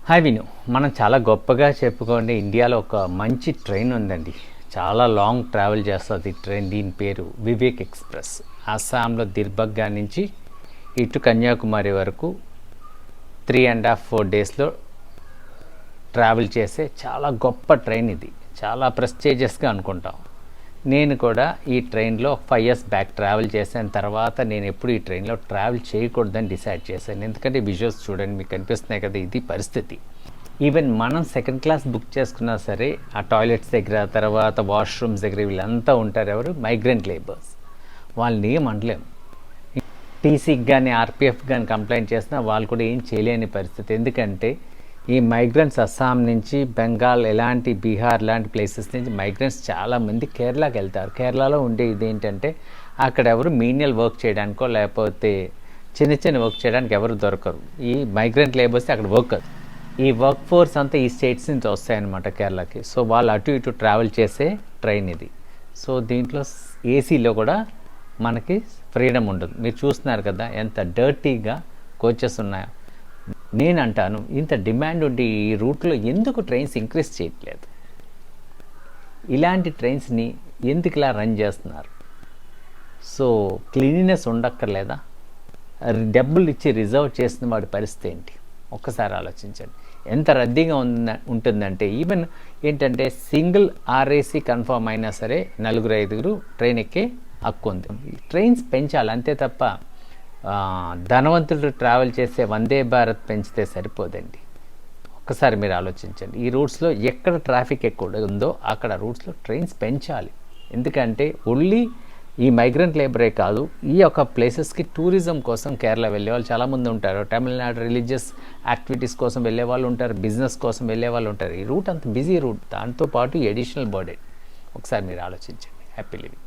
Hi విను, మనం చాలా గొప్పగా చెప్పుకోండి. ఇండియాలో ఒక మంచి ట్రైన్ ఉందండి. చాలా లాంగ్ ట్రావెల్ చేస్తుంది ఈ ట్రైన్. దీని పేరు వివేక్ ఎక్స్ప్రెస్. అస్సాంలో దిర్బగ్గా నుంచి ఇటు కన్యాకుమారి వరకు 3.5-4 డేస్లో ట్రావెల్ చేసే చాలా గొప్ప ట్రైన్ ఇది. చాలా ప్రెస్టీజియస్గా అనుకుంటాం. నేను కూడా ఈ ట్రైన్లో 5 years బ్యాక్ ట్రావెల్ చేసిన తర్వాత నేను ఎప్పుడు ఈ ట్రైన్లో ట్రావెల్ చేయకూడదని డిసైడ్ చేశాను. ఎందుకంటే విజువల్స్ చూడండి, మీకు కనిపిస్తున్నాయి కదా, ఇది పరిస్థితి. ఈవెన్ మనం సెకండ్ క్లాస్ బుక్ చేసుకున్నా సరే ఆ టాయిలెట్స్ దగ్గర, తర్వాత వాష్రూమ్స్ దగ్గర వీళ్ళంతా ఉంటారు. ఎవరు? Migrant labours. వాళ్ళని ఏం అనలేము. టీసీకి కానీ ఆర్పిఎఫ్ కానీ కంప్లైంట్ చేసినా వాళ్ళు కూడా ఏం చేయలేని పరిస్థితి. ఎందుకంటే ఈ మైగ్రెంట్స్ అస్సాం నుంచి, బెంగాల్, ఎలాంటి బీహార్ లాంటి ప్లేసెస్ నుంచి మైగ్రెంట్స్ చాలామంది కేరళకి వెళ్తారు. కేరళలో ఉండే ఇదేంటంటే అక్కడ ఎవరు మీనియల్ వర్క్ చేయడానికో లేకపోతే చిన్న చిన్న వర్క్ చేయడానికి ఎవరు దొరకరు. ఈ మైగ్రెంట్ లేబర్స్ అక్కడ వర్కర్. ఈ వర్క్ ఫోర్స్ అంతా ఈ స్టేట్స్ నుంచి వస్తాయన్నమాట కేరళకి. సో వాళ్ళు అటు ఇటు ట్రావెల్ చేసే ట్రైన్ ఇది. సో దీంట్లో ఏసీలో కూడా మనకి ఫ్రీడమ్ ఉంటుంది. మీరు చూస్తున్నారు కదా ఎంత డర్టీగా కోచెస్ ఉన్నాయో. నేను అంటాను, ఇంత డిమాండ్ ఉండి ఈ రూట్లో ఎందుకు ట్రైన్స్ ఇంక్రీజ్ చేయట్లేదు? ఇలాంటి ట్రైన్స్ని ఎందుకు ఇలా రన్ చేస్తున్నారు? సో క్లీనినెస్ ఉండక్కర్లేదా? డబ్బులు ఇచ్చి రిజర్వ్ చేసిన వాడి పరిస్థితి ఏంటి? ఒక్కసారి ఆలోచించండి. ఎంత రద్దీగా ఉంటుందంటే ఈవెన్ ఏంటంటే సింగిల్ ఆర్ఏసీ కన్ఫర్మ్ అయినా సరే 4-5 ట్రైన్ ఎక్కే హక్కు ఉంది. ట్రైన్స్ పెంచాలి అంతే తప్ప ధనవంతులు ట్రావెల్ చేసే వందే భారత్ పెంచితే సరిపోదండి. ఒక్కసారి మీరు ఆలోచించండి. ఈ రూట్స్లో ఎక్కడ ట్రాఫిక్ ఎక్కువ ఉందో అక్కడ రూట్స్లో ట్రైన్స్ పెంచాలి. ఎందుకంటే ఓన్లీ ఈ మైగ్రెంట్ లేబరే కాదు, ఈ యొక్క ప్లేసెస్కి టూరిజం కోసం కేరళ వెళ్ళే వాళ్ళు చాలామంది ఉంటారు. తమిళనాడు రిలీజియస్ యాక్టివిటీస్ కోసం వెళ్ళే వాళ్ళు ఉంటారు, బిజినెస్ కోసం వెళ్ళే వాళ్ళు ఉంటారు. ఈ రూట్ అంత బిజీ రూట్, దాంతోపాటు ఎడిషనల్ బర్డెన్. ఒకసారి మీరు ఆలోచించండి. Happy living.